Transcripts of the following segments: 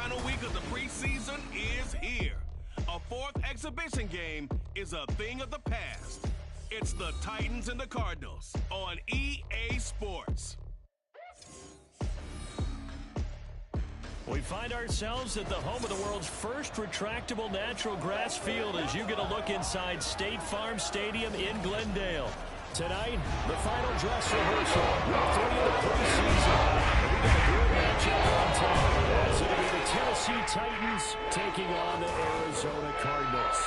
final week of the preseason is here. A fourth exhibition game is a thing of the past. It's the Titans and the Cardinals on EA Sports. We find ourselves at the home of the world's first retractable natural grass field as you get a look inside State Farm Stadium in Glendale. Tonight, the final dress rehearsal. Week 3 of the preseason. We got a good matchup on tap as it'll be the Tennessee Titans taking on the Arizona Cardinals.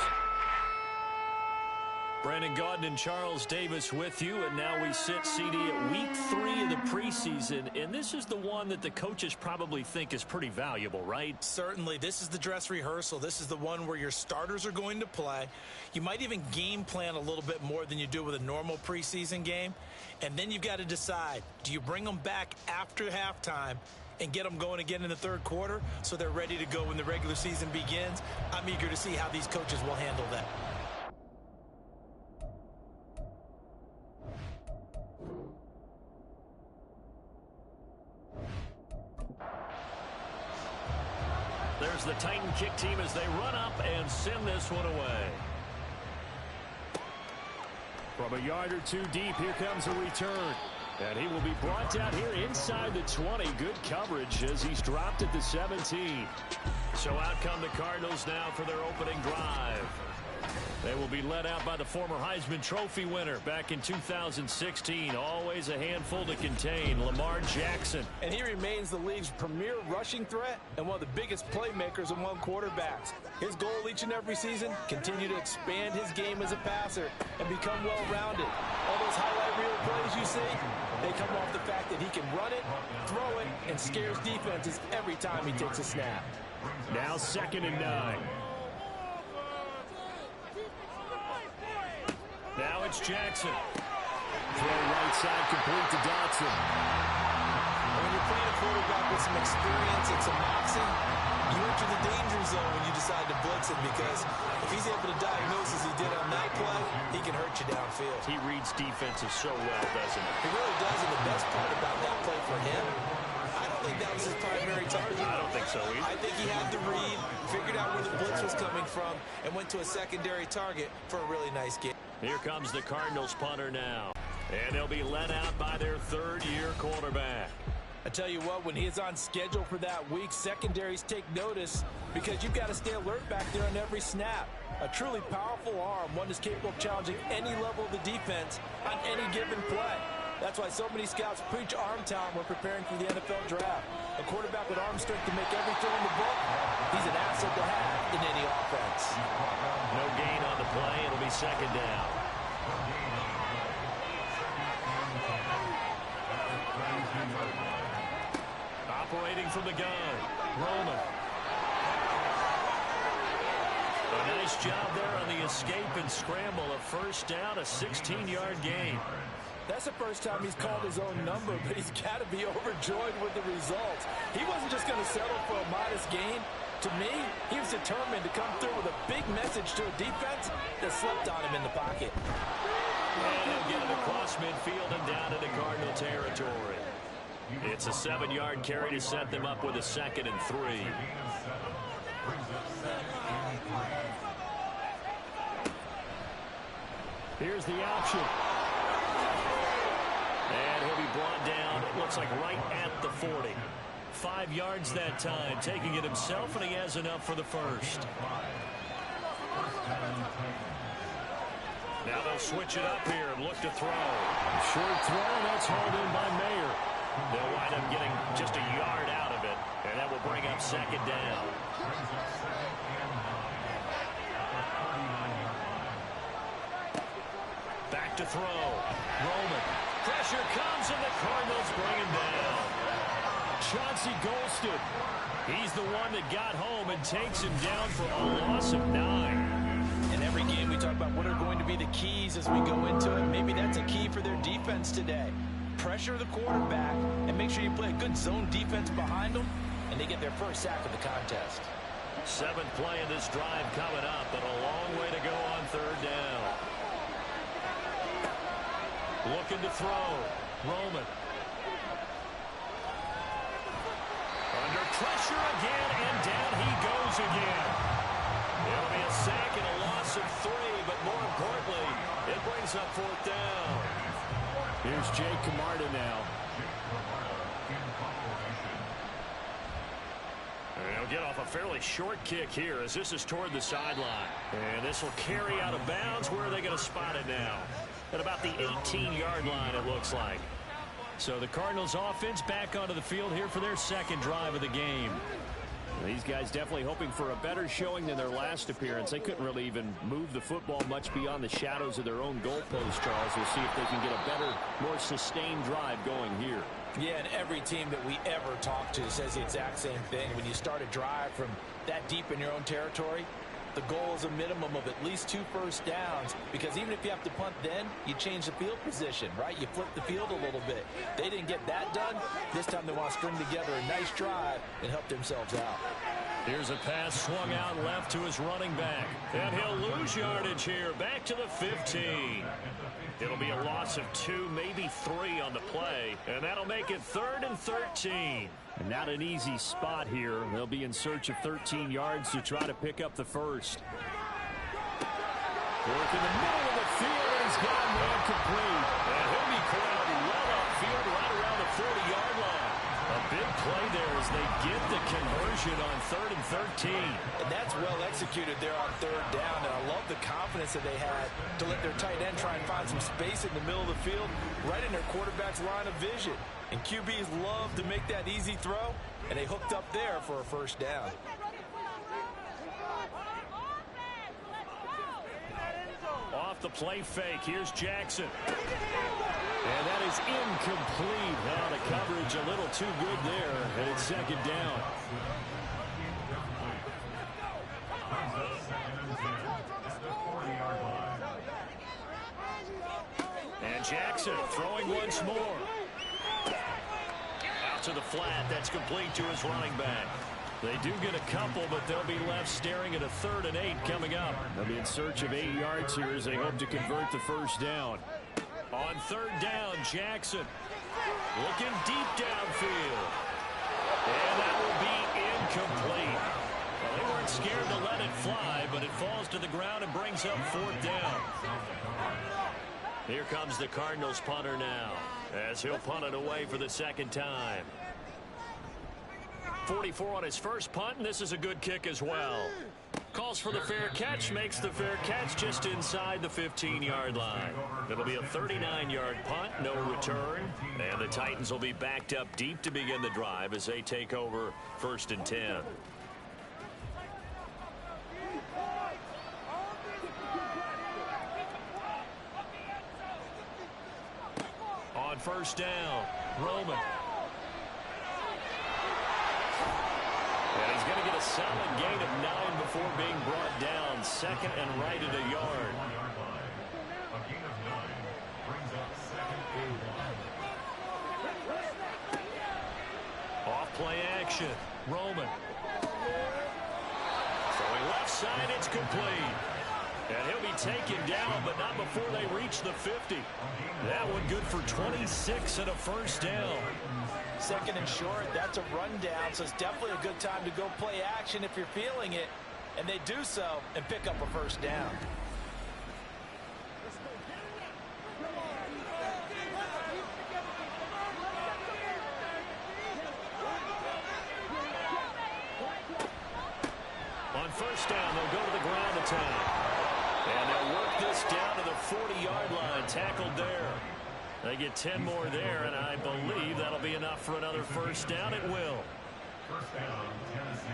Brandon Gaudin and Charles Davis with you, and now we sit, CD, at week 3 of the preseason, and this is the one that the coaches probably think is pretty valuable, right? Certainly. This is the dress rehearsal. This is the one where your starters are going to play. You might even game plan a little bit more than you do with a normal preseason game, and then you've got to decide, do you bring them back after halftime and get them going again in the third quarter so they're ready to go when the regular season begins? I'm eager to see how these coaches will handle that. There's the Titan kick team as they run up and send this one away. From a yard or two deep, here comes a return. And he will be brought down here inside the 20. Good coverage as he's dropped at the 17. So out come the Cardinals now for their opening drive. They will be led out by the former Heisman Trophy winner back in 2016. Always a handful to contain, Lamar Jackson. And he remains the league's premier rushing threat and one of the biggest playmakers among quarterbacks. His goal each and every season, continue to expand his game as a passer and become well-rounded. All those highlight reel plays you see, they come off the fact that he can run it, throw it, and scares defenses every time he takes a snap. Now 2nd and 9. Now it's Jackson. Throw right side complete to Dotson. When you're playing a quarterback with some experience and some moxie, you enter the danger zone when you decide to blitz him, because if he's able to diagnose as he did on that play, he can hurt you downfield. He reads defenses so well, doesn't he? He really does, and the best part about that play for him, I don't think that was his primary target. I don't think so either. I think he had the read, figured out where the blitz was coming from, and went to a secondary target for a really nice game. Here comes the Cardinals punter now. And they'll be led out by their third-year quarterback. I tell you what, when he is on schedule for that week, secondaries take notice because you've got to stay alert back there on every snap. A truly powerful arm, one that's capable of challenging any level of the defense on any given play. That's why so many scouts preach arm talent when preparing for the NFL draft. A quarterback with arm strength to make every throw in the book, he's an asset to have in any offense. No gain on the play. It'll be 2nd down. Operating from the gun, Roman. A nice job there on the escape and scramble. A first down, a 16-yard gain. That's the first time he's called his own number, but he's got to be overjoyed with the results. He wasn't just going to settle for a modest gain. To me, he was determined to come through with a big message to a defense that slept on him in the pocket. And he'll get it across midfield and down into Cardinal territory. It's a 7-yard carry to set them up with a 2nd and 3. Here's the option. And he'll be brought down, it looks like right at the 40. 5 yards that time, taking it himself, and he has enough for the first. Now they'll switch it up here and look to throw. Short throw, that's hauled in by Mayer. They'll wind up getting just a yard out of it, and that will bring up 2nd down. Back to throw. Roman. Pressure comes, and the Cardinals bring him down. Chauncey Golston. He's the one that got home and takes him down for a loss of 9. In every game, we talk about what are going to be the keys as we go into it. Maybe that's a key for their defense today. Pressure the quarterback and make sure you play a good zone defense behind them, and they get their first sack of the contest. 7th play of this drive coming up, but a long way to go on 3rd down. Looking to throw. Roman. A Under pressure again, and down he goes again. It'll be a sack and a loss of 3, but more importantly, it brings up 4th down. Here's Jake Camarda now. He'll get off a fairly short kick here as this is toward the sideline. And this will carry out of bounds. Where are they going to spot it now? At about the 18-yard line, it looks like. So the Cardinals offense back onto the field here for their second drive of the game. These guys definitely hoping for a better showing than their last appearance. They couldn't really even move the football much beyond the shadows of their own goalpost, Charles. We'll see if they can get a better, more sustained drive going here. Yeah, and every team that we ever talk to says the exact same thing. When you start a drive from that deep in your own territory, the goal is a minimum of at least 2 first downs, because even if you have to punt then, you change the field position, right? You flip the field a little bit. They didn't get that done. This time they want to string together a nice drive and help themselves out. Here's a pass swung out left to his running back. And he'll lose yardage here. Back to the 15. It'll be a loss of 2, maybe 3 on the play. And that'll make it 3rd and 13. And not an easy spot here. They'll be in search of 13 yards to try to pick up the first. Work in the middle of the field, and he's got a man complete. And he'll be corralled well upfield right around the 40-yard line. A big play there as they get the conversion on 3rd and 13. And that's well executed there on 3rd down. And I love the confidence that they had to let their tight end try and find some space in the middle of the field, right in their quarterback's line of vision. And QBs love to make that easy throw, and they hooked up there for a first down. Off the play fake, here's Jackson. And that is incomplete. Now the coverage a little too good there, and it's 2nd down. And Jackson throwing once more. Out to the flat, that's complete to his running back. They do get a couple, but they'll be left staring at a 3rd and 8 coming up. They'll be in search of 8 yards here as they hope to convert the first down. On 3rd down, Jackson looking deep downfield. And that will be incomplete. Well, they weren't scared to let it fly, but it falls to the ground and brings up 4th down. Here comes the Cardinals punter now, as he'll punt it away for the 2nd time. 44 on his first punt, and this is a good kick as well. Calls for the fair catch, makes the fair catch just inside the 15-yard line. It'll be a 39-yard punt, no return. And the Titans will be backed up deep to begin the drive as they take over 1st and 10. On 1st down, Roman. And he's going to get a solid gain of 9 before being brought down. 2nd and right at a yard. Off play action. Roman. Throwing left side, it's complete. And he'll be taken down, but not before they reach the 50. That one good for 26 and a first down. 2nd and short, that's a rundown, so it's definitely a good time to go play action if you're feeling it. And they do so and pick up a first down. On 1st down, they'll go to the ground attack. And they'll work this down to the 40-yard line, tackled there. They get 10 more there, and I believe that'll be enough for another first down. It will. First down, Tennessee.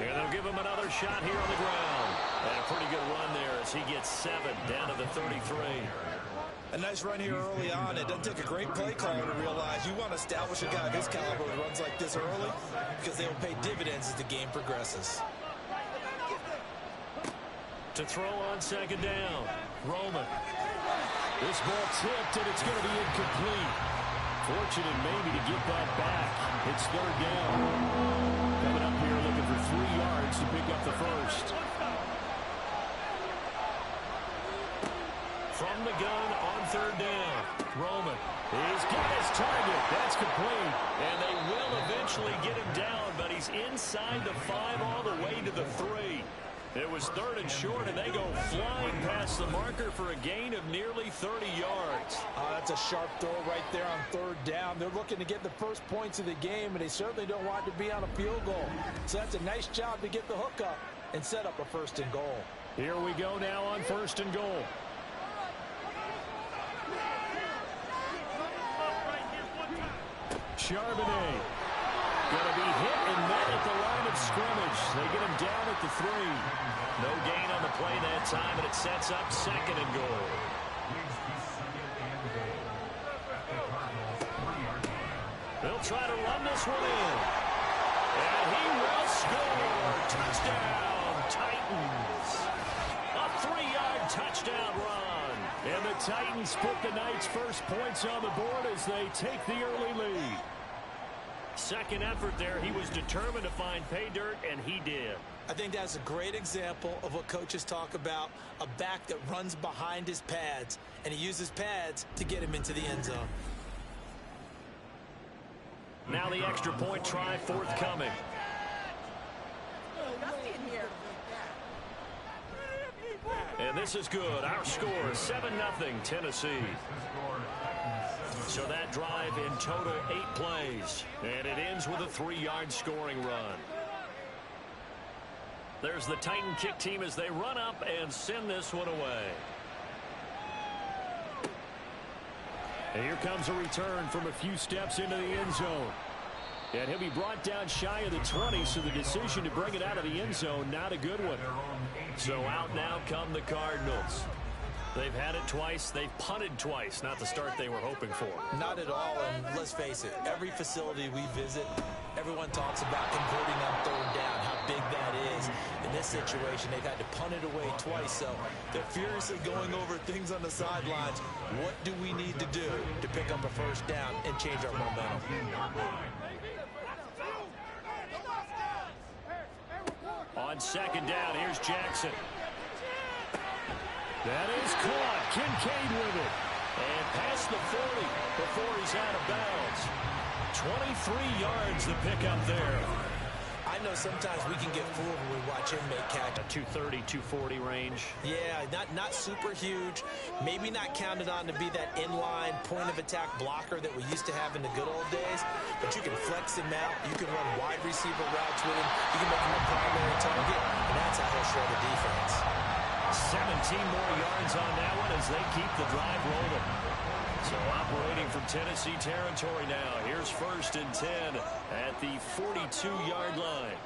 And they'll give him another shot here on the ground. And a pretty good run there as he gets 7 down to the 33. A nice run here early on. It doesn't take a great play caller to realize you want to establish a guy of his caliber who runs like this early, because they will pay dividends as the game progresses. To throw on 2nd down, Roman. This ball tipped, and it's going to be incomplete. Fortunate maybe to get that back. It's 3rd down. Coming up here looking for 3 yards to pick up the first. from the gun on third down. Roman, he's got his target. That's complete. And they will eventually get him down, but he's inside the 5 all the way to the 3. It was third and short, and they go flying past the marker for a gain of nearly 30 yards. That's a sharp throw right there on third down. They're looking to get the first points of the game, and they certainly don't want to be on a field goal. So that's a nice job to get the hook up and set up a first and goal. Here we go now on first and goal. Charbonnet going to be hit and met at the line of scrimmage. They get him down at the 3. No gain on the play that time, and it sets up second and goal. They'll try to run this one in. And he will score. Touchdown, Titans. A 3-yard touchdown run. And the Titans put the night's first points on the board as they take the early lead. Second effort there. He was determined to find pay dirt, and he did. I think that's a great example of what coaches talk about, a back that runs behind his pads, and he uses pads to get him into the end zone. Now the extra point try forthcoming. And this is good. Our score is 7-0 Tennessee. So that drive in total 8 plays. And it ends with a 3-yard scoring run. There's the Titan kick team as they run up and send this one away. And here comes a return from a few steps into the end zone. And he'll be brought down shy of the 20, so the decision to bring it out of the end zone, not a good one. So out now come the Cardinals. They've had it twice. They've punted twice. Not the start they were hoping for. Not at all, and let's face it, every facility we visit, everyone talks about converting on third down, how big that is. In this situation, they've had to punt it away twice, so they're furiously going over things on the sidelines. What do we need to do to pick up a first down and change our momentum? On second down, here's Jackson. That is caught. Kincaid with it. And past the 40 before he's out of bounds. 23 yards the pickup there. I know sometimes we can get fooled when we watch him make catch. 230, 240 range. Yeah, not super huge. Maybe not counted on to be that inline point-of-attack blocker that we used to have in the good old days. But you can flex him out. You can run wide receiver routes with him. You can make him a primary target. And that's how he'll show the defense. 17 more yards on that one as they keep the drive rolling. So operating from Tennessee territory now. Here's first and 10 at the 42-yard line.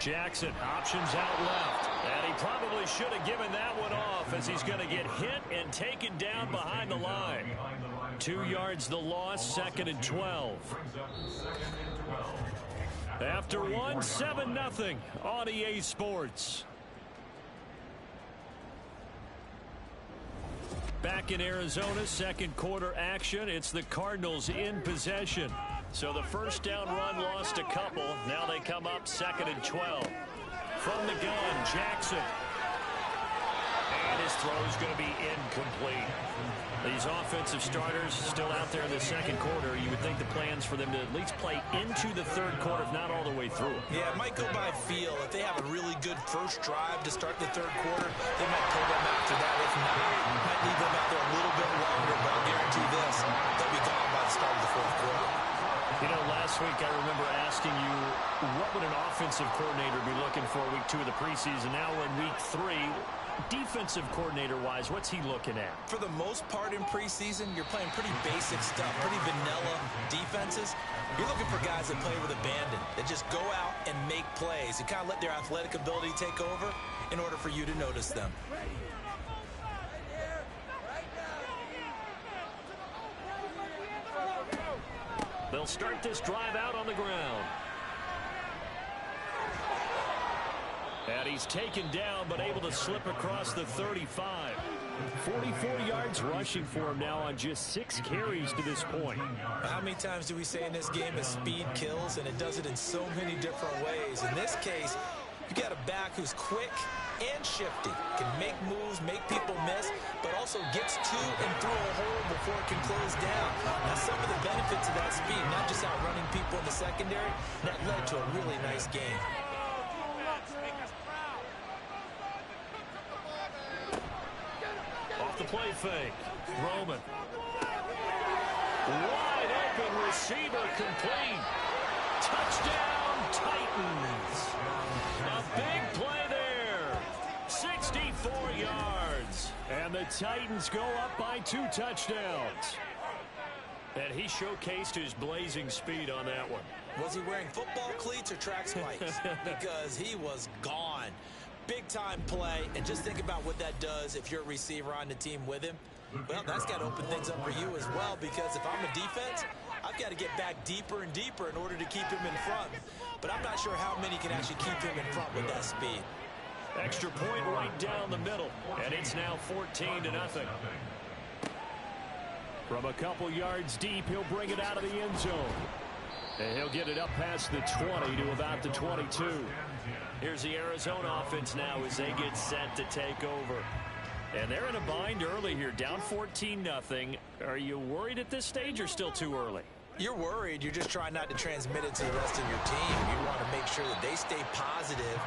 Jackson options out left. And he probably should have given that one off as he's going to get hit and taken down behind the line. 2 yards the loss, second and 12. After one, 7-0 on EA Sports. Back in Arizona, second quarter action. It's the Cardinals in possession. So the first down run lost a couple. Now they come up second and 12. From the gun, Jackson. And his throw is going to be incomplete. These offensive starters still out there in the second quarter. You would think the plans for them to at least play into the third quarter, if not all the way through. Yeah, it might go by feel. If they have a really good first drive to start the third quarter, they might pull them after that. If not, might leave them out there a little bit longer, but I'll guarantee this, they'll be gone by the start of the fourth quarter. You know, last week I remember asking you, what would an offensive coordinator be looking for week 2 of the preseason? Now we're in week 3. Defensive coordinator-wise, what's he looking at? For the most part in preseason, you're playing pretty basic stuff, pretty vanilla defenses. You're looking for guys that play with abandon, that just go out and make plays. You kind of let their athletic ability take over in order for you to notice them. They'll start this drive out on the ground. And he's taken down, but able to slip across the 35. 44 yards rushing for him now on just 6 carries to this point. How many times do we say in this game that speed kills, and it does it in so many different ways? In this case, You got a back who's quick and shifty, can make moves, make people miss, but also gets to and through a hole before it can close down. Now, some of the benefits of that speed, not just outrunning people in the secondary, that led to a really nice game. Off the play fake, Roman. Wide open receiver complete. Touchdown, Titans. A big play there. 64 yards. And the Titans go up by 2 touchdowns. And he showcased his blazing speed on that one. Was he wearing football cleats or track spikes? Because he was gone. Big-time play, and just think about what that does if you're a receiver on the team with him. Well, that's got to open things up for you as well, because if I'm a defense, I've got to get back deeper and deeper in order to keep him in front. But I'm not sure how many can actually keep him in front with that speed. Extra point right down the middle, and it's now 14-0. From a couple yards deep, he'll bring it out of the end zone. And he'll get it up past the 20 to about the 22. Here's the Arizona offense now as they get set to take over. And they're in a bind early here, down 14-0. Are you worried at this stage or still too early? You're worried. You're just trying not to transmit it to the rest of your team. You want to make sure that they stay positive.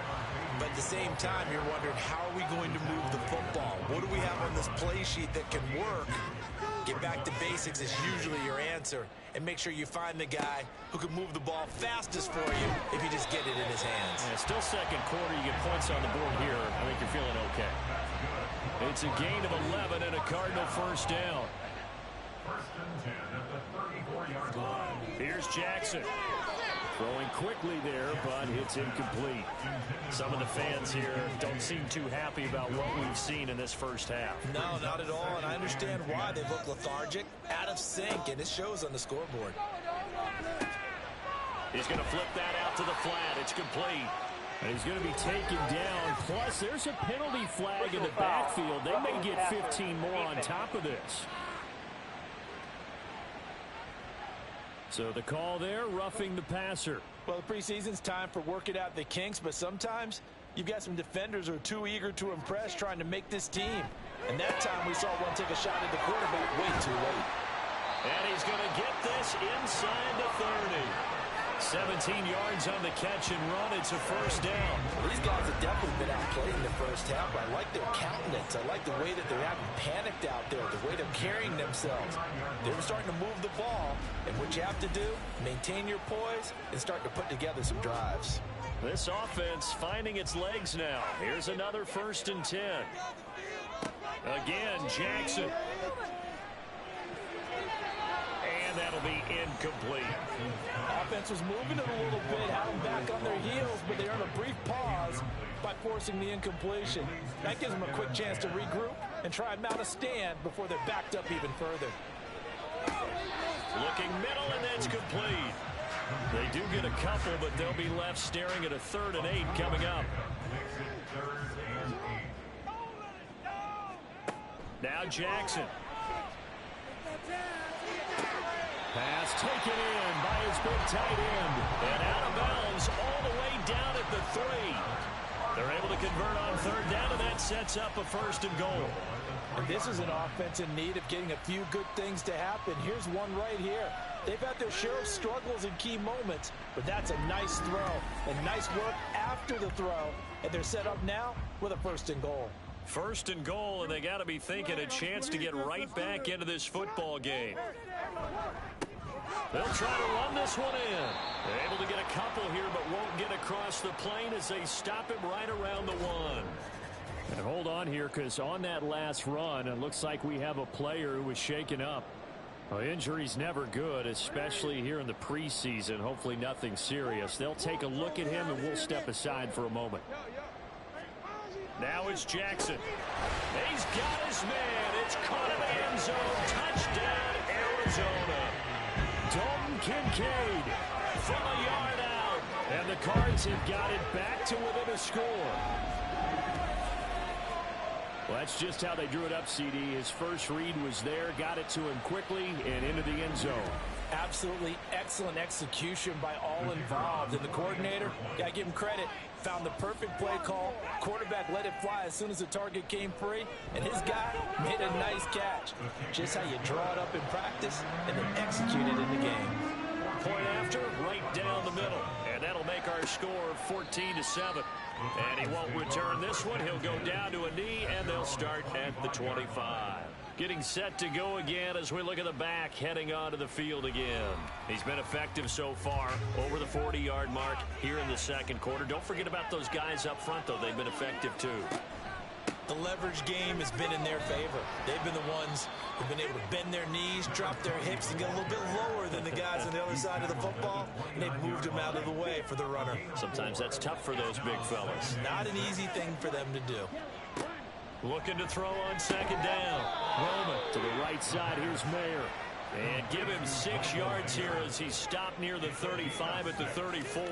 But at the same time, you're wondering, how are we going to move the football? What do we have on this play sheet that can work? Get back to basics is usually your answer. And make sure you find the guy who can move the ball fastest for you if you just get it in his hands. Yeah, still second quarter. You get points on the board here. I think you're feeling okay. It's a gain of 11 and a Cardinal first down. First and 10 at the 34-yard line. Here's Jackson. Throwing quickly there, but it's incomplete. Some of the fans here don't seem too happy about what we've seen in this first half. No, not at all, and I understand why. They look lethargic, out of sync, and it shows on the scoreboard. He's going to flip that out to the flat. It's complete. And he's going to be taken down. Plus, there's a penalty flag in the backfield. They may get 15 more on top of this. So the call there, roughing the passer. Well, the preseason's time for working out the kinks, but sometimes you've got some defenders who are too eager to impress, trying to make this team. And that time we saw one take a shot at the quarterback way too late. And he's going to get this inside the 30. 17 yards on the catch and run. It's a first down. These guys have definitely been outplayed in the first half. I like their countenance. I like the way that they're having panicked out there, the way they're carrying themselves. They're starting to move the ball, and what you have to do, maintain your poise and start to put together some drives. This offense finding its legs now. Here's another first and 10. Again, Jackson. And that'll be incomplete. Offense was moving it a little bit, had them back on their heels, but they earned a brief pause by forcing the incompletion. That gives them a quick chance to regroup and try and mount a stand before they're backed up even further. Looking middle, and that's complete. They do get a couple, but they'll be left staring at a 3rd and 8 coming up. Now Jackson. Pass taken in by his big tight end. And out of bounds all the way down at the 3. They're able to convert on 3rd down, and that sets up a 1st and goal. And this is an offense in need of getting a few good things to happen. Here's one right here. They've had their share of struggles in key moments, but that's a nice throw and nice work after the throw. And they're set up now with a 1st and goal. 1st and goal, and they got to be thinking a chance to get right back into this football game. They'll try to run this one in. They're able to get a couple here, but won't get across the plane as they stop him right around the 1. And hold on here, because on that last run, it looks like we have a player who was shaken up. Well, injury's never good, especially here in the preseason. Hopefully nothing serious. They'll take a look at him, and we'll step aside for a moment. Now it's Jackson. He's got his man. It's caught in the end zone. Touchdown, Arizona. Dalton Kincaid from a yard out. And the Cards have got it back to within a score. Well, that's just how they drew it up, CD. His first read was there, got it to him quickly, and into the end zone. Absolutely excellent execution by all involved. And the coordinator, got to give him credit, found the perfect play call. Quarterback let it fly as soon as the target came free. And his guy made a nice catch. Just how you draw it up in practice and then execute it in the game. Point after, right down the middle. And that'll make our score 14-7. And he won't return this one. He'll go down to a knee, and they'll start at the 25. Getting set to go again as we look at the back, heading onto the field again. He's been effective so far, over the 40-yard mark here in the second quarter. Don't forget about those guys up front, though. They've been effective, too. The leverage game has been in their favor. They've been the ones who've been able to bend their knees, drop their hips, and get a little bit lower than the guys on the other side of the football, and they've moved them out of the way for the runner. Sometimes that's tough for those big fellas. Not an easy thing for them to do. Looking to throw on second down. Roman to the right side. Here's Mayer. And give him 6 yards here as he's stopped near the 35 at the 34.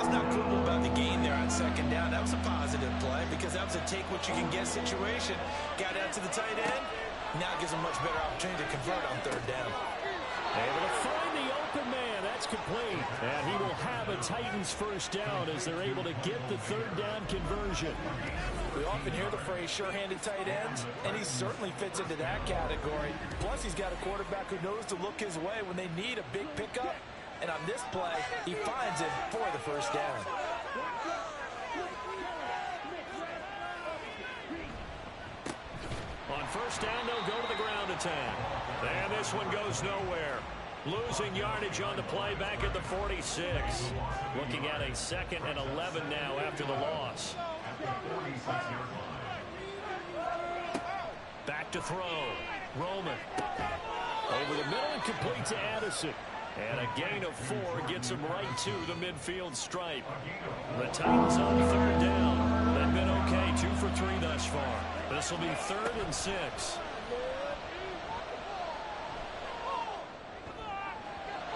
It's not cool about the gain there on second down. That was a positive play because that was a take-what-you-can-get situation. Got out to the tight end. Now gives him a much better opportunity to convert on third down. Able to find the open man. That's complete. And he will have a Titans first down as they're able to get the third down conversion. We often hear the phrase sure-handed tight ends, and he certainly fits into that category. Plus, he's got a quarterback who knows to look his way when they need a big pickup. And on this play, he finds it for the first down. On first down, they'll go to the ground attack. And this one goes nowhere. Losing yardage on the play back at the 46. Looking at a 2nd and 11 now after the loss. Back to throw. Roman. Over the middle and complete to Addison. And a gain of 4 gets him right to the midfield stripe. The Titans on third down. They've been okay, 2 for 3 thus far. This will be 3rd and 6.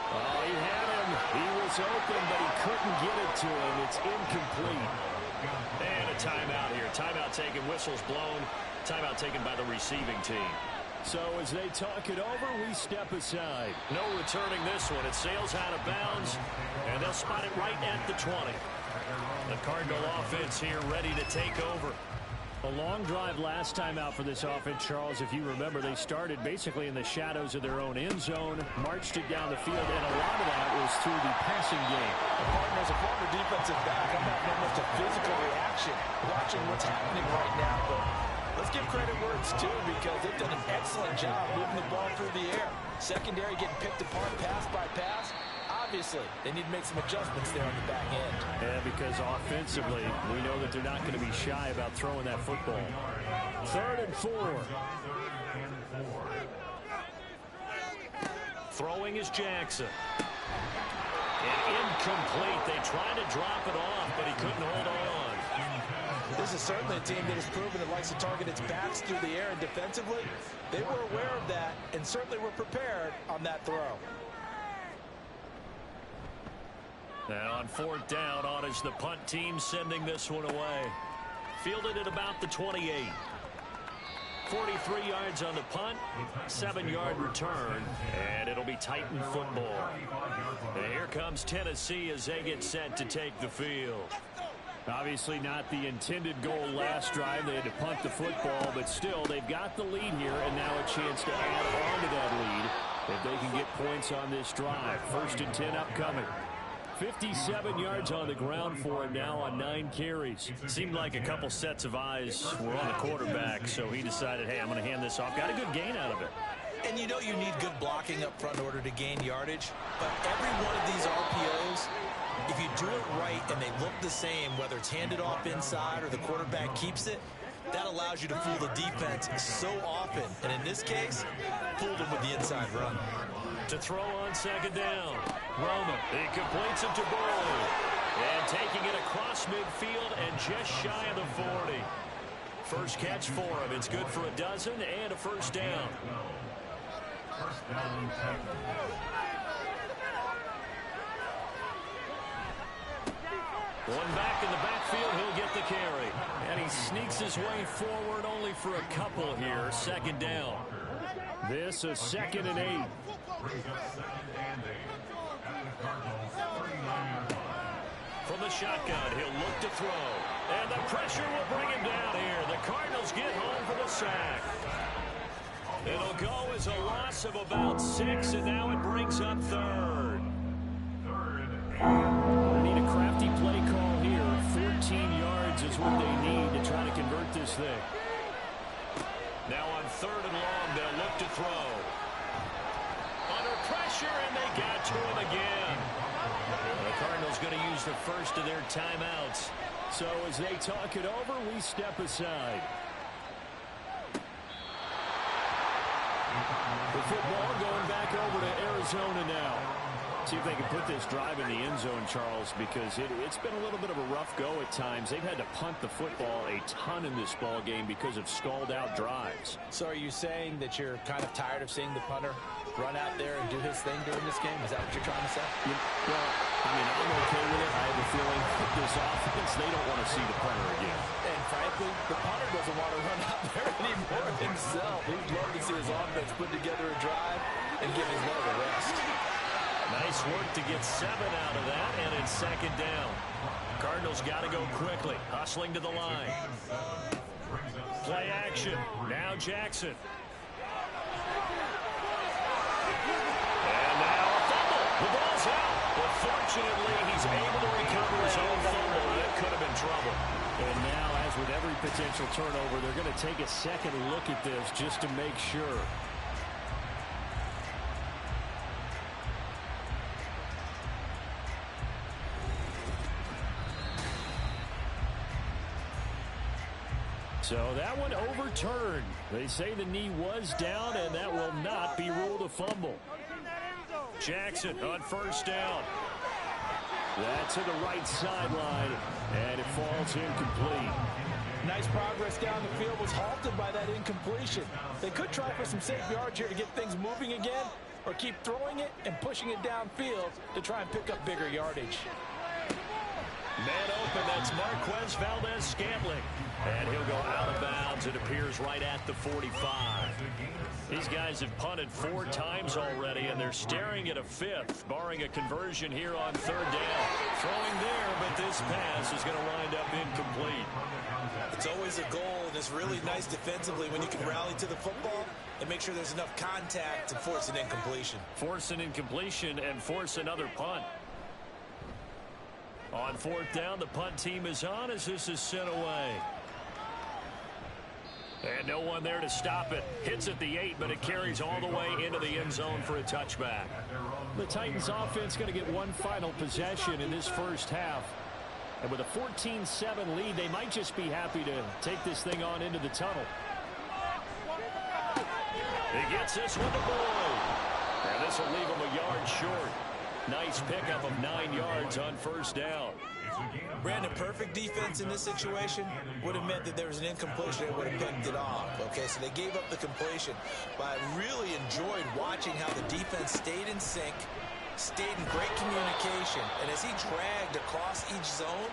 Oh, he had him. He was open, but he couldn't get it to him. It's incomplete. And a timeout here. Timeout taken, whistles blown. Timeout taken by the receiving team. So as they talk it over, we step aside. No returning this one. It sails out of bounds, and they'll spot it right at the 20. The Cardinal offense here ready to take over. A long drive last time out for this offense, Charles. If you remember, they started basically in the shadows of their own end zone, marched it down the field, and a lot of that was through the passing game. As a former defensive back, I'm having almost a physical reaction watching what's happening right now. But let's give credit where it's due because they've done an excellent job moving the ball through the air. Secondary getting picked apart pass by pass. Obviously, they need to make some adjustments there on the back end. Yeah, because offensively, we know that they're not going to be shy about throwing that football. 3rd and 4. Throwing is Jackson. And incomplete. They tried to drop it off, but he couldn't hold on. This is certainly a team that has proven it likes to target its backs through the air and defensively. They were aware of that and certainly were prepared on that throw. Now on 4th down, on is the punt team sending this one away. Fielded at about the 28. 43 yards on the punt, 7-yard return, and it'll be Titan football. And here comes Tennessee as they get set to take the field. Obviously not the intended goal last drive. They had to punt the football, but still they've got the lead here and now a chance to add on to that lead if they can get points on this drive. 1st and 10 upcoming. 57 yards on the ground for him now on 9 carries. Seemed like a couple sets of eyes were on the quarterback, so he decided, hey, I'm going to hand this off. Got a good gain out of it. And you know you need good blocking up front in order to gain yardage. But every one of these RPOs, if you do it right and they look the same, whether it's handed off inside or the quarterback keeps it, that allows you to fool the defense so often. And in this case, fooled them with the inside run. To throw on 2nd down. Roman, he completes it to Burley. And taking it across midfield and just shy of the 40. First catch for him. It's good for a dozen and a first down. One back in the backfield, he'll get the carry. And he sneaks his way forward only for a couple here. 2nd down. This is 2nd and 8. Brings up 2nd and 8. At the Cardinals' 39-yard line. From the shotgun, he'll look to throw. And the pressure will bring him down here. The Cardinals get home for the sack. It'll go as a loss of about 6, and now it brings up 3rd. They need a crafty play call here. 14 yards is what they need to try to convert this thing. Now on 3rd and long, they'll look to throw. Under pressure, and they got to him again. The Cardinals going to use the first of their timeouts. So as they talk it over, we step aside. The football going back over to Arizona now. See if they can put this drive in the end zone, Charles, because it's been a little bit of a rough go at times. They've had to punt the football a ton in this ball game because of stalled-out drives. So are you saying that you're kind of tired of seeing the punter run out there and do his thing during this game? Is that what you're trying to say? Well, I mean, I'm okay with it. I have a feeling that this offense, they don't want to see the punter again. And frankly, the punter doesn't want to run out there anymore himself. He'd love to see his offense put together a drive and give his leg a rest. Nice work to get 7 out of that, and it's 2nd down. Cardinals got to go quickly, hustling to the line. Play action. Now Jackson. And now a fumble. The ball's out. But fortunately, he's able to recover his own fumble. That could have been trouble. And now, as with every potential turnover, they're going to take a second look at this just to make sure. So that one overturned. They say the knee was down, and that will not be ruled a fumble. Jackson on 1st down. That's to the right sideline, and it falls incomplete. Nice progress down the field, was halted by that incompletion. They could try for some safe yards here to get things moving again, or keep throwing it and pushing it downfield to try and pick up bigger yardage. Man open, that's Marquez Valdez-Scantling. And he'll go out of bounds, it appears, right at the 45. These guys have punted 4 times already, and they're staring at a 5th, barring a conversion here on 3rd down. Throwing there, but this pass is going to wind up incomplete. It's always a goal, and it's really nice defensively when you can rally to the football and make sure there's enough contact to force an incompletion. Force an incompletion and force another punt. On 4th down, the punt team is on as this is sent away. And no one there to stop it. Hits at the 8, but it carries all the way into the end zone for a touchback. The Titans offense going to get one final possession in this first half. And with a 14-7 lead, they might just be happy to take this thing on into the tunnel. He gets this one to Boyd. And this will leave him a yard short. Nice pickup of 9 yards on 1st down. Brandon, perfect defense in this situation would have meant that there was an incompletion that would have picked it off. Okay, so they gave up the completion. But I really enjoyed watching how the defense stayed in sync, stayed in great communication. And as he dragged across each zone,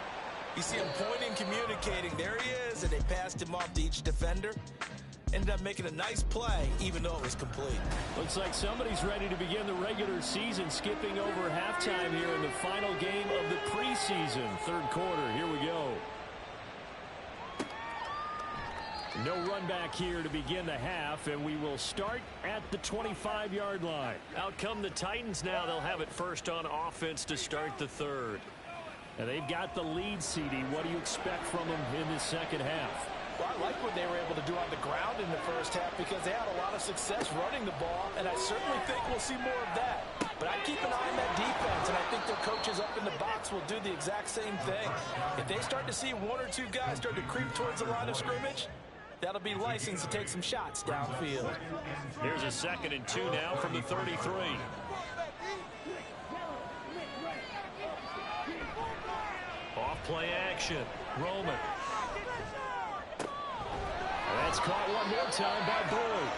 you see him pointing, communicating. There he is, and they passed him off to each defender. Ended up making a nice play, even though it was complete. Looks like somebody's ready to begin the regular season, skipping over halftime here in the final game of the preseason. 3rd quarter, here we go. No run back here to begin the half, and we will start at the 25-yard line. Out come the Titans now. They'll have it first on offense to start the 3rd. And they've got the lead, CD. What do you expect from them in the second half? Well, I like what they were able to do on the ground in the first half because they had a lot of success running the ball, and I certainly think we'll see more of that. But I'd keep an eye on that defense, and I think their coaches up in the box will do the exact same thing. If they start to see 1 or 2 guys start to creep towards the line of scrimmage, that'll be license to take some shots downfield. Here's a 2nd and 2 now from the 33. Off play action. Roman. That's caught one more time by Boyd.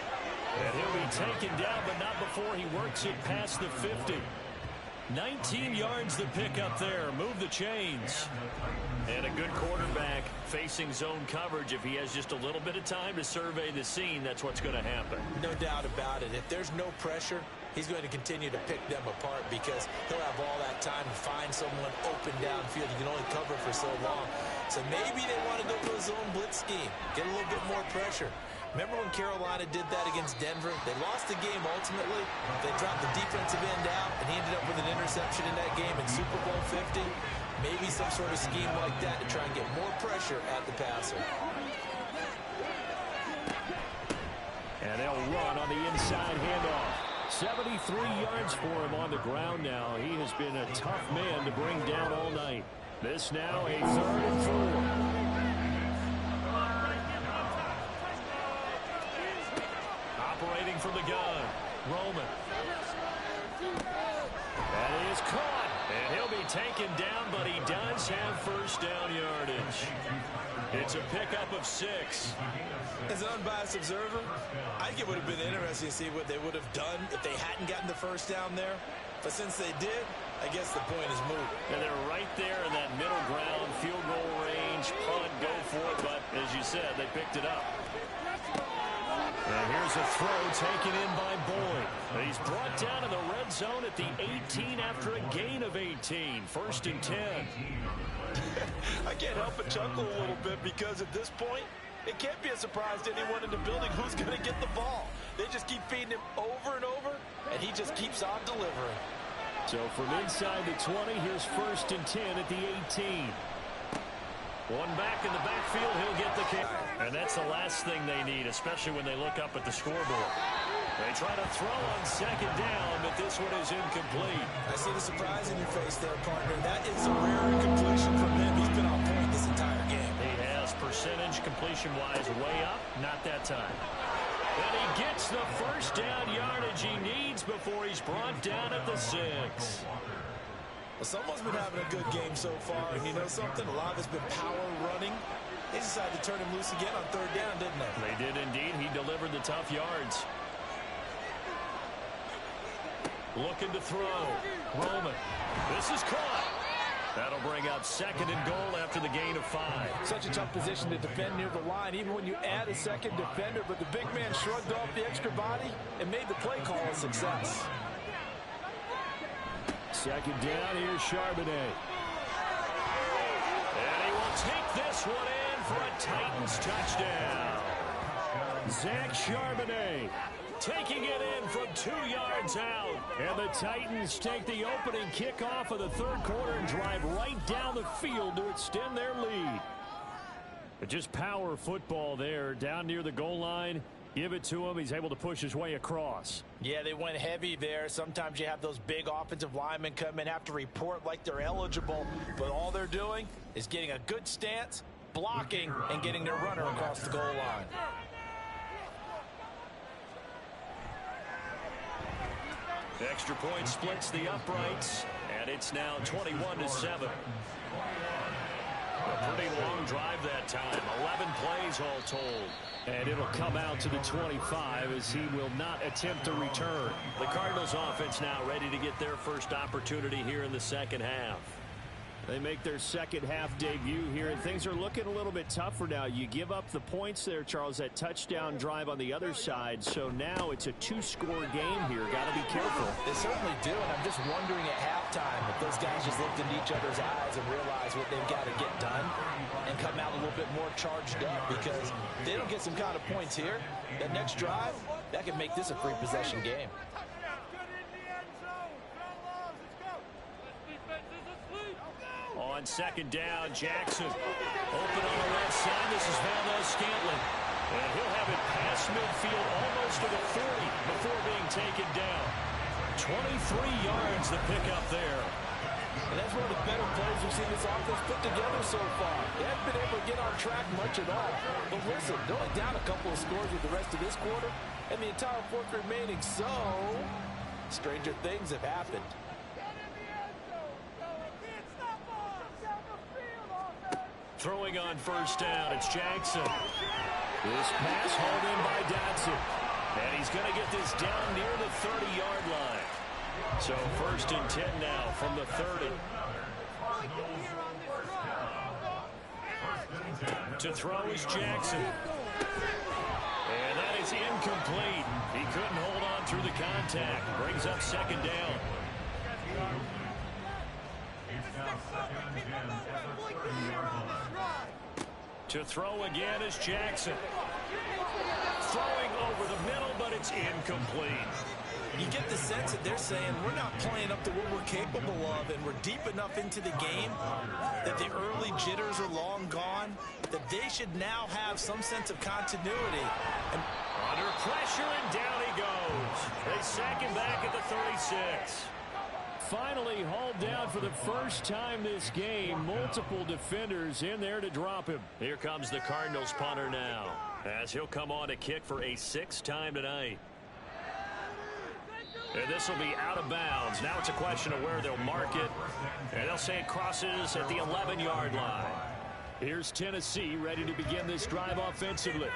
And he'll be taken down, but not before he works it past the 50. 19 yards the pick up there. Move the chains. And a good quarterback facing zone coverage. If he has just a little bit of time to survey the scene, that's what's going to happen. No doubt about it. If there's no pressure, he's going to continue to pick them apart because he'll have all that time to find someone open downfield. You can only cover for so long. So maybe they want to go to a zone blitz scheme, get a little bit more pressure. Remember when Carolina did that against Denver? They lost the game ultimately. They dropped the defensive end out, and he ended up with an interception in that game in Super Bowl 50. Maybe some sort of scheme like that to try and get more pressure at the passer. And they'll run on the inside handoff. 73 yards for him on the ground now. He has been a tough man to bring down all night. This now a 3rd and 4. Operating from the gun, Roman. That is caught, and he'll be taken down, but he does have first down yardage. It's a pickup of 6. As an unbiased observer, I think it would have been interesting to see what they would have done if they hadn't gotten the first down there. But since they did, I guess the point is moot. And they're right there in that middle ground, field goal range, punt, go for it. But as you said, they picked it up. And here's a throw taken in by Boyd. He's brought down in the red zone at the 18 after a gain of 18. 1st and 10. I can't help but chuckle a little bit because at this point, it can't be a surprise to anyone in the building who's going to get the ball. They just keep feeding him over and over, and he just keeps on delivering. So from inside the 20, here's 1st and 10 at the 18. One back in the backfield, he'll get the kick. And that's the last thing they need, especially when they look up at the scoreboard. They try to throw on 2nd down, but this one is incomplete. I see the surprise in your face there, partner. That is a rare incompletion from him. He's been on point this entire game. He has percentage completion-wise way up, not that time. And he gets the first down yardage he needs before he's brought down at the 6. Well, someone's been having a good game so far, and you know something? A lot of it's been power running. They decided to turn him loose again on 3rd down, didn't they? They did indeed. He delivered the tough yards. Looking to throw. Roman. This is caught. That'll bring up 2nd and goal after the gain of 5. Such a tough position to defend near the line, even when you add a second defender, but the big man shrugged off the extra body and made the play call a success. 2nd down, here's Charbonnet. And he will take this one in for a Titans touchdown. Zach Charbonnet taking it in from 2 yards out. And the Titans take the opening kickoff of the 3rd quarter and drive right down the field to extend their lead. But just power football there down near the goal line. Give it to him. He's able to push his way across. Yeah, they went heavy there. Sometimes you have those big offensive linemen come in, have to report like they're eligible. But all they're doing is getting a good stance, blocking, and getting their runner across the goal line. The extra point splits the uprights, and it's now 21-7. A pretty long drive that time. 11 plays all told. And it'll come out to the 25 as he will not attempt to return. The Cardinals offense now ready to get their first opportunity here in the 2nd half. They make their 2nd half debut here, and things are looking a little bit tougher now. You give up the points there, Charles, that touchdown drive on the other side. So now it's a 2-score game here. Got to be careful. They certainly do, and I'm just wondering at halftime if those guys just looked into each other's eyes and realized what they've got to get done and come out a little bit more charged up, because if they don't get some kind of points here, that next drive, that could make this a 3-possession game. On 2nd down, Jackson. Open on the left side. This is Valdez-Scantling. And he'll have it past midfield almost to the 40 before being taken down. 23 yards the pickup there. And that's one of the better plays we've seen this offense put together so far. They haven't been able to get on track much at all. But listen, they're only down a couple of scores with the rest of this quarter, and the entire 4th remaining. So, stranger things have happened. Throwing on 1st down, it's Jackson. This pass hauled in by Dodson. And he's going to get this down near the 30-yard line. So 1st and 10 now from the 30. To throw is Jackson. And that is incomplete. He couldn't hold on through the contact. Brings up 2nd down. To throw again is Jackson. Throwing over the middle, but it's incomplete. You get the sense that they're saying we're not playing up to what we're capable of, and we're deep enough into the game that the early jitters are long gone, that they should now have some sense of continuity. And under pressure, and down he goes. They sack him back at the 36. Finally hauled down for the first time this game. Multiple defenders in there to drop him. Here comes the Cardinals punter now, as he'll come on to kick for a 6th time tonight. And this will be out of bounds. Now it's a question of where they'll mark it. And they'll say it crosses at the 11-yard line. Here's Tennessee ready to begin this drive offensively.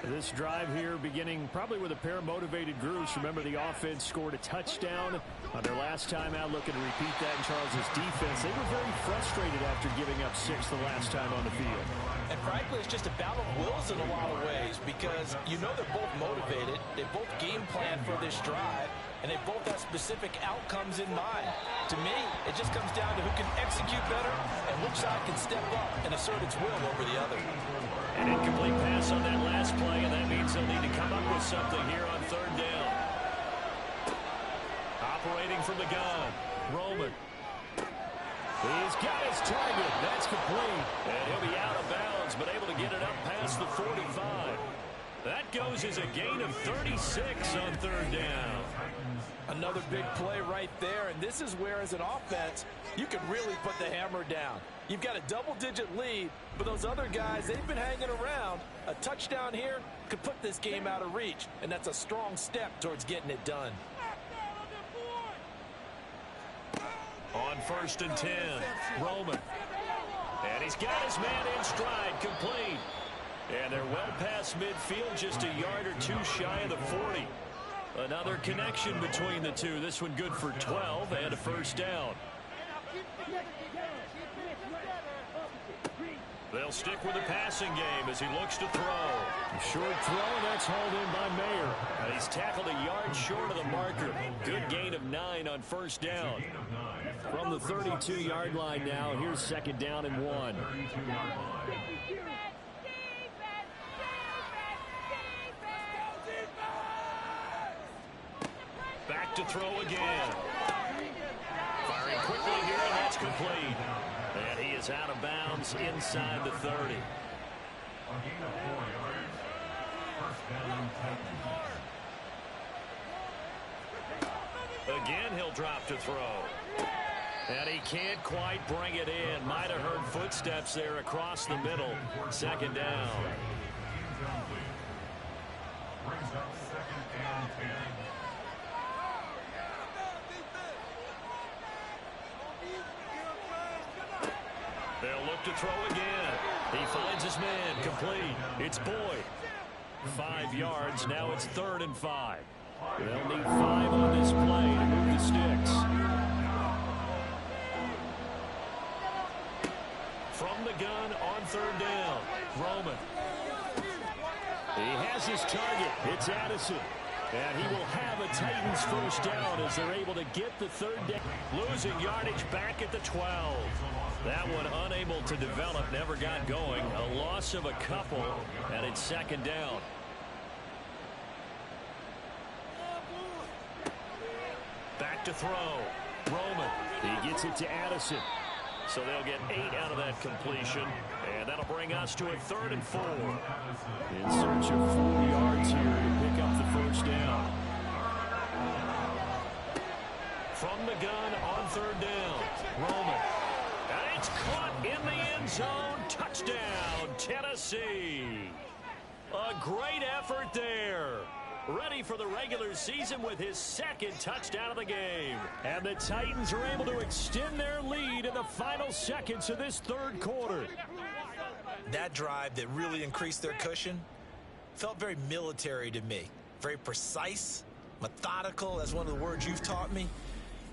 This drive here beginning probably with a pair of motivated groups. Remember, the offense scored a touchdown on their last time out, looking to repeat that in Charles's defense. They were very frustrated after giving up 6 the last time on the field. And frankly, it's just a battle of wills in a lot of ways, because you know they're both motivated. They both game plan for this drive, and they both have specific outcomes in mind. To me, it just comes down to who can execute better and which side can step up and assert its will over the other. An incomplete pass on that last play, and that means they'll need to come up with something here on 3rd down. Operating from the gun, Roman. He's got his target. That's complete. And he'll be out of bounds, but able to get it up past the 45. That goes as a gain of 36 on 3rd down. Another big play right there, and this is where, as an offense, you can really put the hammer down. You've got a double-digit lead, but those other guys, they've been hanging around. A touchdown here could put this game out of reach, and that's a strong step towards getting it done. On 1st and 10, Roman. And he's got his man in stride, complete. And they're well past midfield, just a yard or two shy of the 40. Another connection between the two. This one good for 12 and a 1st down. They'll stick with the passing game as he looks to throw. Short throw, and that's hauled in by Mayer. And he's tackled a yard short of the marker. Good gain of 9 on 1st down. From the 32-yard line now, here's 2nd down and 1. Back to throw again. Firing quickly here, and that's complete. And he is out of bounds inside the 30. Again, he'll drop to throw. And he can't quite bring it in. Might have heard footsteps there across the middle. 2nd down. They'll look to throw again. He finds his man, complete. It's Boyd. 5 yards, now it's 3rd and 5. They'll need 5 on this play to move the sticks. From the gun on 3rd down, Roman. He has his target. It's Addison. And he will have a Titans 1st down as they're able to get the 3rd down. Losing yardage back at the 12. That one unable to develop, never got going. A loss of a couple, and it's 2nd down. Back to throw. Roman. He gets it to Addison. So they'll get 8 out of that completion, and that'll bring us to a 3rd and 4. In search of 4 yards here to pick up the 1st down. From the gun on 3rd down, Roman. And it's caught in the end zone. Touchdown, Tennessee. A great effort there. Ready for the regular season with his 2nd touchdown of the game. And the Titans are able to extend their lead in the final seconds of this 3rd quarter. That drive that really increased their cushion felt very military to me. Very precise, methodical, that's one of the words you've taught me.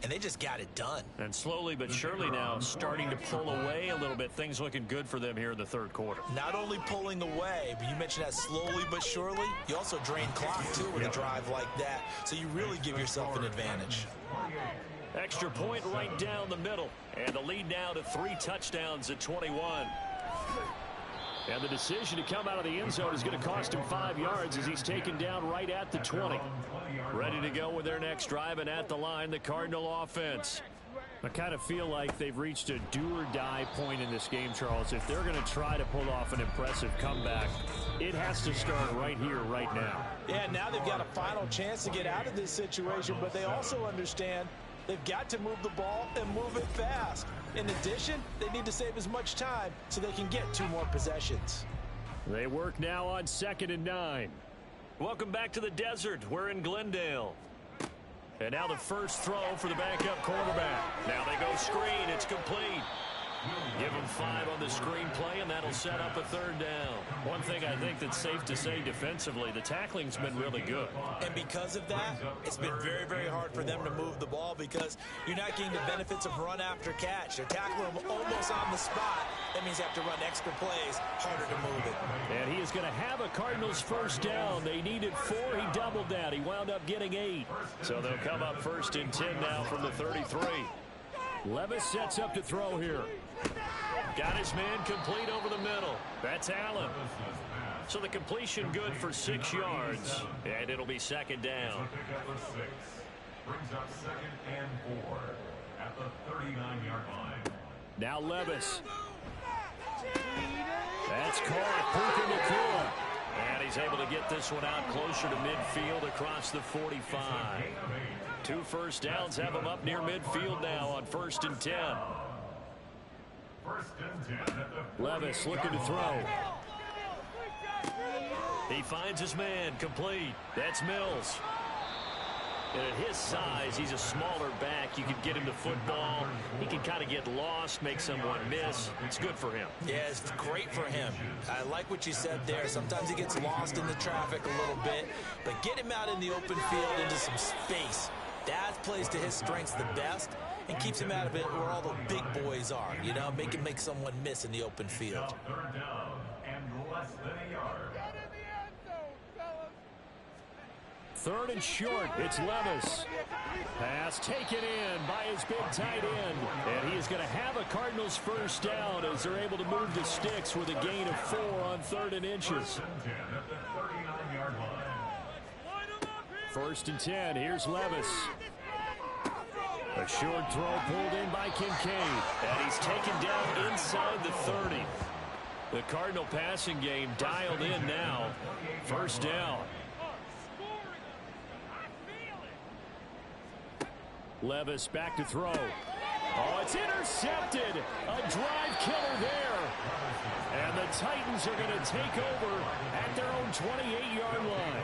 and they just got it done. And slowly but surely now starting to pull away a little bit. Things looking good for them here in the third quarter. Not only pulling away, but you mentioned that slowly but surely. You also drain clock, too, with a drive like that. So you really give yourself an advantage. Extra point right down the middle. And the lead now to 3 touchdowns at 21. And the decision to come out of the end zone is going to cost him 5 yards as he's taken down right at the 20. Ready to go with their next drive, and at the line, the Cardinal offense. I kind of feel like they've reached a do-or-die point in this game, Charles. If they're going to try to pull off an impressive comeback, it has to start right here, right now. Yeah, now they've got a final chance to get out of this situation, but they also understand they've got to move the ball and move it fast. In addition, they need to save as much time so they can get 2 more possessions. They work now on 2nd and 9. Welcome back to the desert. We're in Glendale. And now the first throw for the backup quarterback. Now they go screen. It's complete. Give them 5 on the screenplay, and that'll set up a 3rd down. One thing I think that's safe to say defensively, the tackling's been really good. And because of that, it's been very, very hard for them to move the ball because you're not getting the benefits of run after catch. They're tackling them almost on the spot. That means you have to run extra plays, harder to move it. And he is going to have a Cardinals 1st down. They needed 4. He doubled that. He wound up getting 8. So they'll come up 1st and 10 now from the 33. Levis sets up to throw here. Got his man complete over the middle. That's Allen. So the completion good for 6 yards. And it'll be 2nd down. Brings up 2nd and 4 at the 39-yard line. Now Levis. That's caught. Puka Nacua. And he's able to get this one out closer to midfield across the 45. 2 first downs have him up near midfield now on 1st and 10. Levis looking to throw. He finds his man complete. That's Mills. And at his size, he's a smaller back. You can get him the football. He can kind of get lost, make someone miss. It's good for him. Yeah, it's great for him. I like what you said there. Sometimes he gets lost in the traffic a little bit, but get him out in the open field into some space. That plays to his strengths the best and keeps him out of it where all the big boys are. You know, make him make someone miss in the open field. 3rd down and less than a yard. 3rd and short. It's Levis. Pass taken in by his big tight end. And he is going to have a Cardinals 1st down as they're able to move the sticks with a gain of 4 on 3rd and inches. 1st and 10. Here's Levis. A short throw pulled in by Kincaid. And he's taken down inside the 30. The Cardinal passing game dialed in now. 1st down. Levis back to throw. Oh, it's intercepted. A drive killer there. And the Titans are going to take over at their own 28-yard line.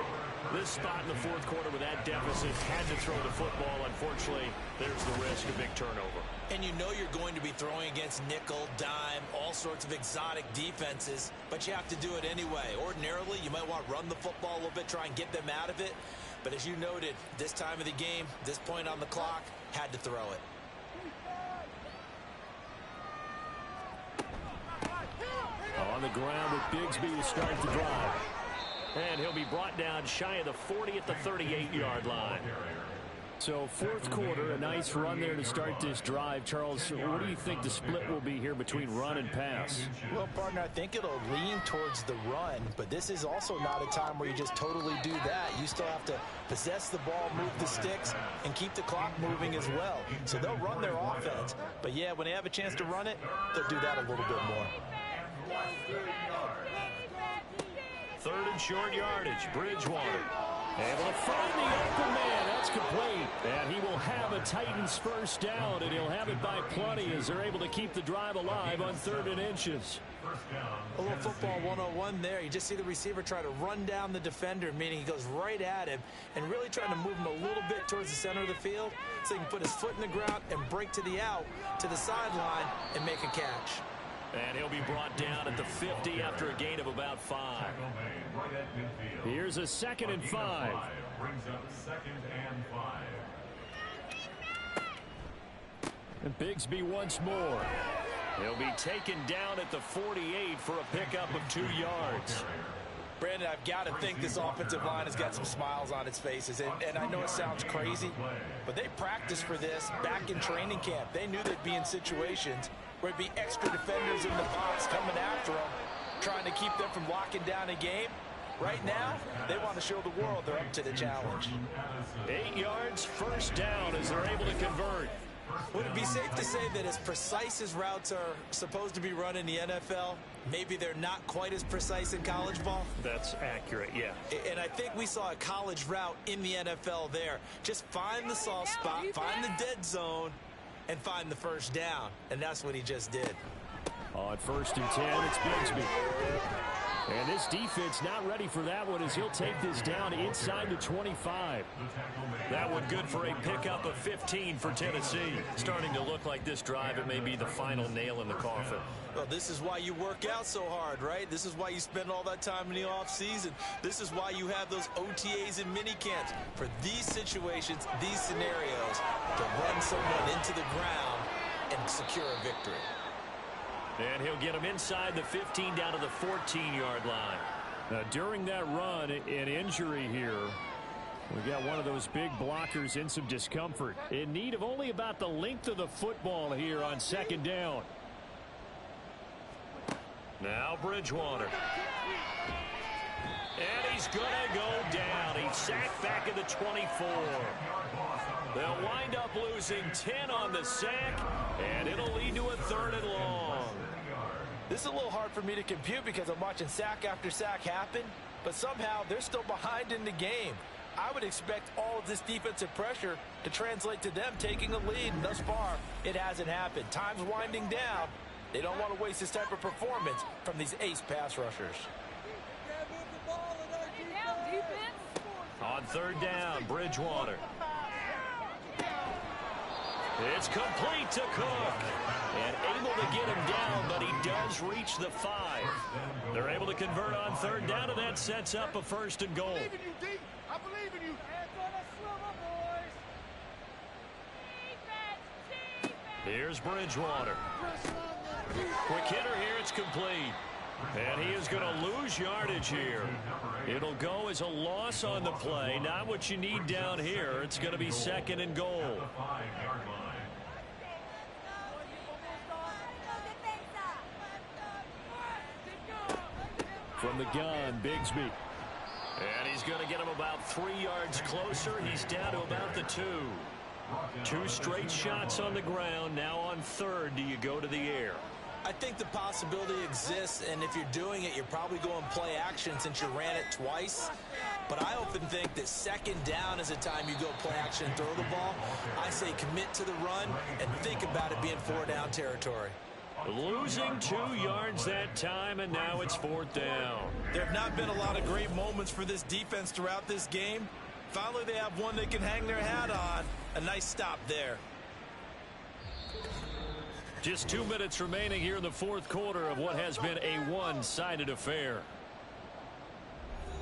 This spot in the 4th quarter with that deficit, had to throw the football. Unfortunately, there's the risk of big turnover. And you know you're going to be throwing against nickel, dime, all sorts of exotic defenses, but you have to do it anyway. Ordinarily, you might want to run the football a little bit, try and get them out of it. But as you noted, this time of the game, this point on the clock, had to throw it. On the ground with Bigsby to start the drive. And he'll be brought down shy of the 40 at the 38-yard line. So 4th quarter, a nice run there to start this drive. Charles, what do you think the split will be here between run and pass? Well, partner, I think it'll lean towards the run, but this is also not a time where you just totally do that. You still have to possess the ball, move the sticks, and keep the clock moving as well. So they'll run their offense, but yeah, when they have a chance to run it, they'll do that a little bit more. 3rd and short yardage. Bridgewater able to find the open man. That's complete. And he will have a Titans 1st down, and he'll have it by plenty as they're able to keep the drive alive on 3rd and inches. A little football 101 there. You just see the receiver try to run down the defender, meaning he goes right at him and really trying to move him a little bit towards the center of the field so he can put his foot in the ground and break to the out, to the sideline, and make a catch. And he'll be brought down at the 50 after a gain of about 5. Here's a 2nd and 5. Brings up 2nd and 5. And Bigsby once more. He'll be taken down at the 48 for a pickup of 2 yards. Brandon, I've got to think this offensive line has got some smiles on its faces. And I know it sounds crazy, but they practiced for this back in training camp. They knew they'd be in situations where it'd be extra defenders in the box coming after them, trying to keep them from locking down a game. Right now, they want to show the world they're up to the challenge. 8 yards, first down as they're able to convert. Would it be safe to say that as precise as routes are supposed to be run in the NFL, maybe they're not quite as precise in college ball? That's accurate, yeah. And I think we saw a college route in the NFL there. Just find the soft spot, find the dead zone, and find the first down. And that's what he just did. On 1st and 10, it's Bigsby. And this defense not ready for that one as he'll take this down inside the 25. That one good for a pickup of 15 for Tennessee. Starting to look like this drive, it may be the final nail in the coffin. Well, this is why you work out so hard, right? This is why you spend all that time in the offseason. This is why you have those OTAs and mini camps. For these situations, these scenarios, to run someone into the ground and secure a victory. And he'll get him inside the 15 down to the 14-yard line. Now, during that run, an injury here. We got one of those big blockers in some discomfort. In need of only about the length of the football here on 2nd down. Now Bridgewater. And he's going to go down. He's sacked back at the 24. They'll wind up losing 10 on the sack, and it'll lead to a 3rd and long. This is a little hard for me to compute because I'm watching sack after sack happen, but somehow they're still behind in the game. I would expect all of this defensive pressure to translate to them taking a lead, and thus far, it hasn't happened. Time's winding down. They don't want to waste this type of performance from these ace pass rushers. On 3rd down, Bridgewater. It's complete to Cook. And able to get him down, but he does reach the 5. They're able to convert on 3rd down, and that sets up a 1st and goal. I believe in you. Here's Bridgewater. Quick hitter here, it's complete. And he is going to lose yardage here. It'll go as a loss on the play. Not what you need down here. It's going to be 2nd and goal. From the gun, Bigsby. And he's going to get him about 3 yards closer. He's down to about the 2. 2 straight shots on the ground. Now on 3rd, do you go to the air? I think the possibility exists, and if you're doing it, you're probably going play action since you ran it twice. But I often think that 2nd down is a time you go play action and throw the ball. I say commit to the run and think about it being 4-down territory. Losing 2 yards that time, and now it's 4th down. There have not been a lot of great moments for this defense throughout this game. Finally, they have one they can hang their hat on. A nice stop there. Just 2 minutes remaining here in the 4th quarter of what has been a one-sided affair.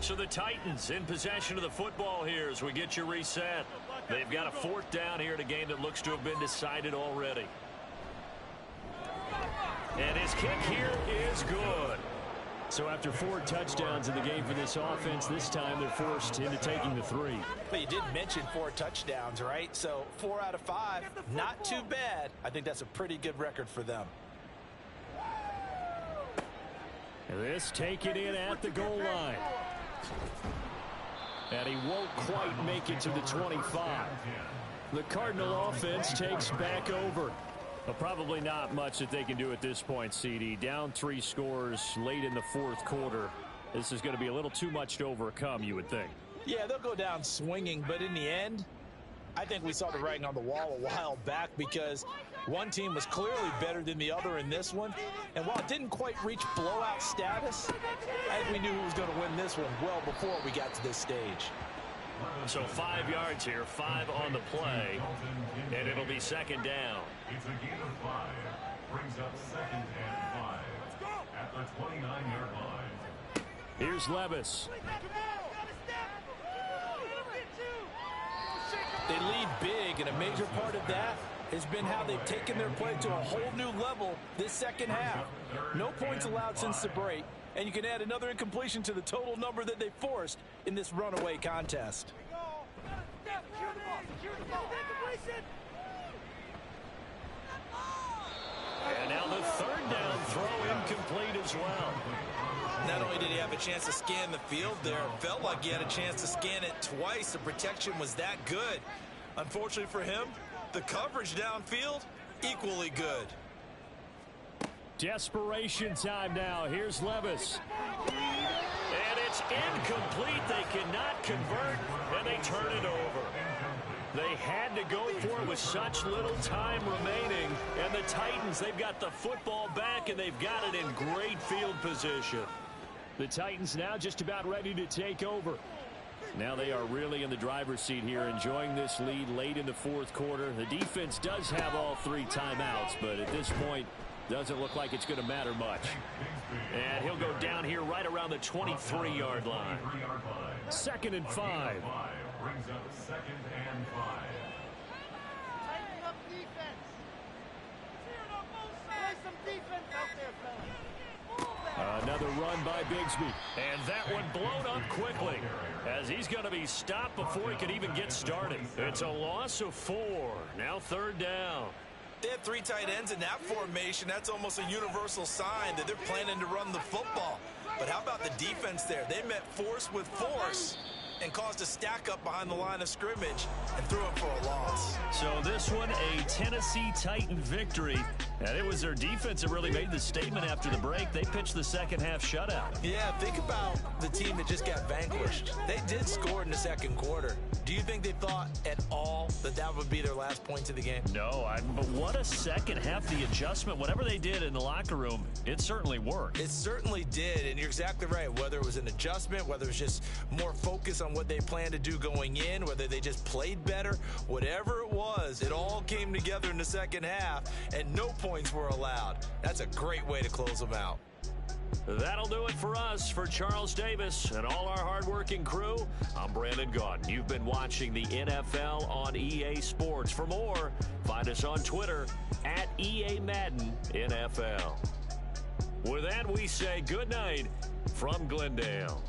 So the Titans in possession of the football here as we get you reset. They've got a 4th down here in a game that looks to have been decided already. And his kick here is good. So after 4 touchdowns in the game for this offense, this time they're forced into taking the 3. But you did mention 4 touchdowns, right? So 4 out of 5, not too bad. I think that's a pretty good record for them. This taken in at the goal line. And he won't quite make it to the 25. The Cardinal offense takes back over. But probably not much that they can do at this point, CD. Down 3 scores late in the 4th quarter. This is going to be a little too much to overcome, you would think. Yeah, they'll go down swinging, but in the end, I think we saw the writing on the wall a while back because one team was clearly better than the other in this one. And while it didn't quite reach blowout status, I think we knew who was going to win this one well before we got to this stage. So 5 yards here, 5 on the play, and it'll be 2nd down. It's a gain of 5. Brings up 2nd and 5 at the 29-yard line. Here's Levis. They lead big, and a major part of that has been how they've taken their play to a whole new level this second half. No points allowed since the break, and you can add another incompletion to the total number that they forced in this runaway contest. And now the third down throw incomplete as well. Not only did he have a chance to scan the field there, it felt like he had a chance to scan it twice. The protection was that good. Unfortunately for him, the coverage downfield, equally good. Desperation time now. Here's Levis. And it's incomplete. They cannot convert, and they turn it over. They had to go for it with such little time remaining. And the Titans, they've got the football back, and they've got it in great field position. The Titans now just about ready to take over. Now they are really in the driver's seat here, enjoying this lead late in the fourth quarter. The defense does have all 3 timeouts, but at this point, doesn't look like it's going to matter much. And he'll go down here right around the 23-yard line. 2nd and 5. Brings up 2nd and 5. Tighten up defense. Play some defense out there, fellas. Another run by Bigsby. And that one blown up quickly as he's going to be stopped before he can even get started. It's a loss of 4. Now 3rd down. They have 3 tight ends in that formation. That's almost a universal sign that they're planning to run the football. But how about the defense there? They met force with force and caused a stack up behind the line of scrimmage and threw it for a loss. So this one, a Tennessee Titan victory. And it was their defense that really made the statement after the break. They pitched the second half shutout. Yeah, think about the team that just got vanquished. They did score in the second quarter. Do you think they thought at all that that would be their last points of the game? No, but what a second half. The adjustment, whatever they did in the locker room, it certainly worked. It certainly did, and you're exactly right. Whether it was an adjustment, whether it was just more focus on what they planned to do going in, whether they just played better, whatever it was, it all came together in the second half, and no points were allowed. That's a great way to close them out. That'll do it for us. For Charles Davis and all our hardworking crew, I'm Brandon Gaudin. You've been watching the NFL on EA Sports. For more, find us on Twitter at EA Madden NFL. With that, we say good night from Glendale.